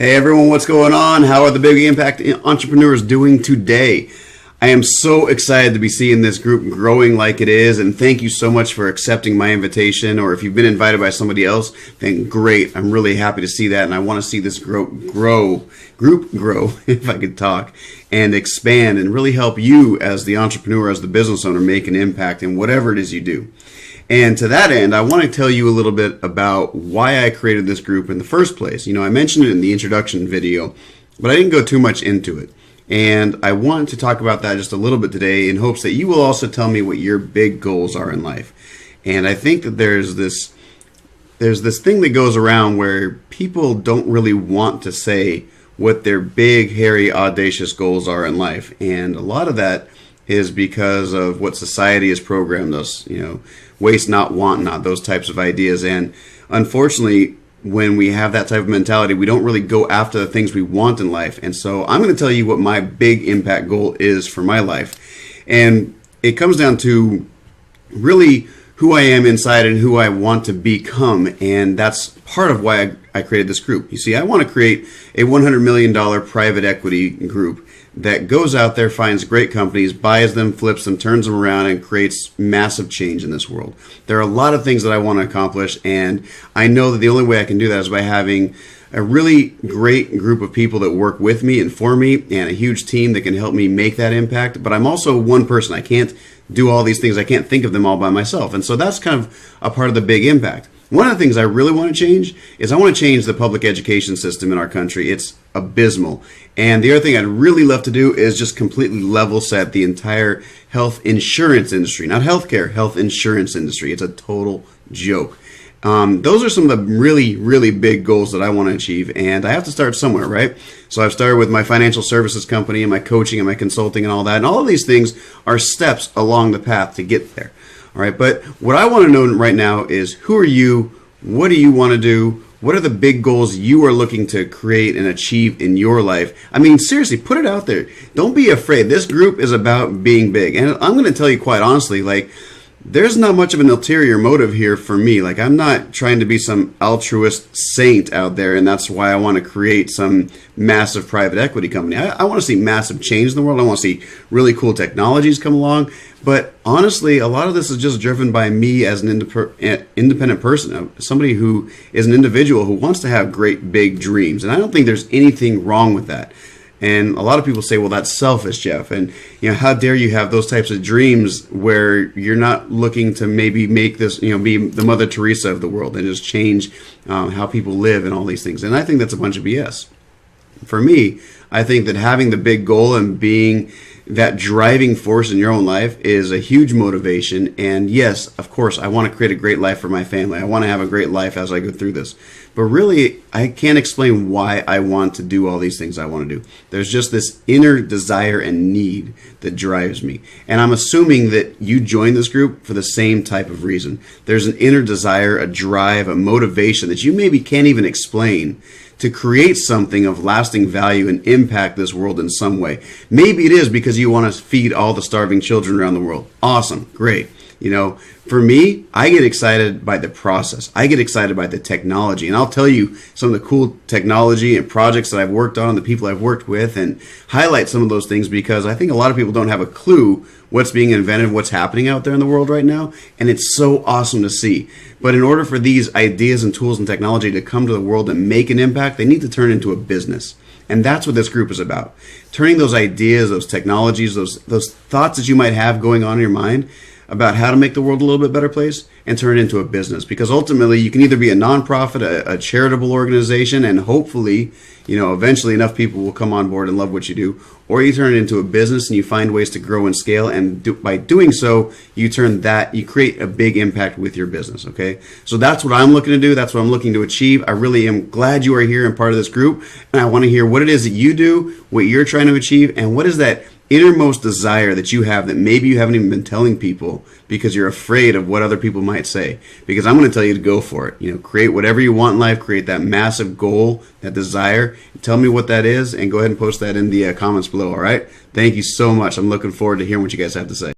Hey everyone, what's going on? How are the Big Impact entrepreneurs doing today? I am so excited to be seeing this group growing like it is, and thank you so much for accepting my invitation. Or if you've been invited by somebody else, then great. I'm really happy to see that, and I want to see this group grow, if I could talk, and expand and really help you as the entrepreneur, as the business owner, make an impact in whatever it is you do. And to that end, I want to tell you a little bit about why I created this group in the first place. You know, I mentioned it in the introduction video, but I didn't go too much into it. And I want to talk about that just a little bit today in hopes that you will also tell me what your big goals are in life. And I think that there's this thing that goes around where people don't really want to say what their big, hairy, audacious goals are in life. And a lot of that is because of what society has programmed us, you know, waste not, want not, those types of ideas. And unfortunately, when we have that type of mentality, we don't really go after the things we want in life. And so I'm going to tell you what my big impact goal is for my life. And it comes down to really who I am inside and who I want to become. And that's part of why I created this group. You see, I want to create a $100 million private equity group that goes out there, finds great companies, buys them, flips them, turns them around, and creates massive change in this world. There are a lot of things that I want to accomplish, and I know that the only way I can do that is by having a really great group of people that work with me and for me, and a huge team that can help me make that impact. But I'm also one person. I can't do all these things. I can't think of them all by myself. And so that's kind of a part of the big impact. One of the things I really want to change is I want to change the public education system in our country. It's abysmal. And the other thing I'd really love to do is just completely level set the entire health insurance industry. Not healthcare, health insurance industry. It's a total joke. Those are some of the really, really big goals that I want to achieve, and I have to start somewhere, right? So I've started with my financial services company and my coaching and my consulting and all that, and all of these things are steps along the path to get there. All right, but what I want to know right now is, who are you? What do you want to do? What are the big goals you are looking to create and achieve in your life? I mean, seriously, put it out there. Don't be afraid. This group is about being big. And I'm going to tell you quite honestly, like, there's not much of an ulterior motive here for me. Like, I'm not trying to be some altruist saint out there, and that's why I want to create some massive private equity company. I want to see massive change in the world. I want to see really cool technologies come along. But honestly, a lot of this is just driven by me as an independent person, somebody who is an individual who wants to have great big dreams. And I don't think there's anything wrong with that. And a lot of people say, well, that's selfish, Jeff. And, you know, how dare you have those types of dreams where you're not looking to maybe make this, you know, be the Mother Teresa of the world and just change how people live and all these things. And I think that's a bunch of BS. For me, I think that having the big goal and being that driving force in your own life is a huge motivation. And yes, of course, I want to create a great life for my family. I want to have a great life as I go through this. But really, I can't explain why I want to do all these things I want to do. There's just this inner desire and need that drives me. And I'm assuming that you join this group for the same type of reason. There's an inner desire, a drive, a motivation that you maybe can't even explain to create something of lasting value and impact this world in some way. Maybe it is because you want to feed all the starving children around the world. Awesome, great. You know, for me, I get excited by the process. I get excited by the technology. And I'll tell you some of the cool technology and projects that I've worked on, the people I've worked with, and highlight some of those things because I think a lot of people don't have a clue what's being invented, what's happening out there in the world right now. And it's so awesome to see. But in order for these ideas and tools and technology to come to the world and make an impact, they need to turn into a business. And that's what this group is about. Turning those ideas, those technologies, those thoughts that you might have going on in your mind about how to make the world a little bit better place and turn it into a business. Because ultimately, you can either be a nonprofit, a charitable organization, and hopefully, you know, eventually enough people will come on board and love what you do, or you turn it into a business and you find ways to grow and scale, and by doing so, you create a big impact with your business, okay? So that's what I'm looking to do. That's what I'm looking to achieve. I really am glad you are here and part of this group, and I want to hear what it is that you do, what you're trying to achieve, and what is that innermost desire that you have that maybe you haven't even been telling people because you're afraid of what other people might say. Because I'm going to tell you to go for it. You know, create whatever you want in life, create that massive goal, that desire. Tell me what that is, and go ahead and post that in the comments below, all right? Thank you so much. I'm looking forward to hearing what you guys have to say.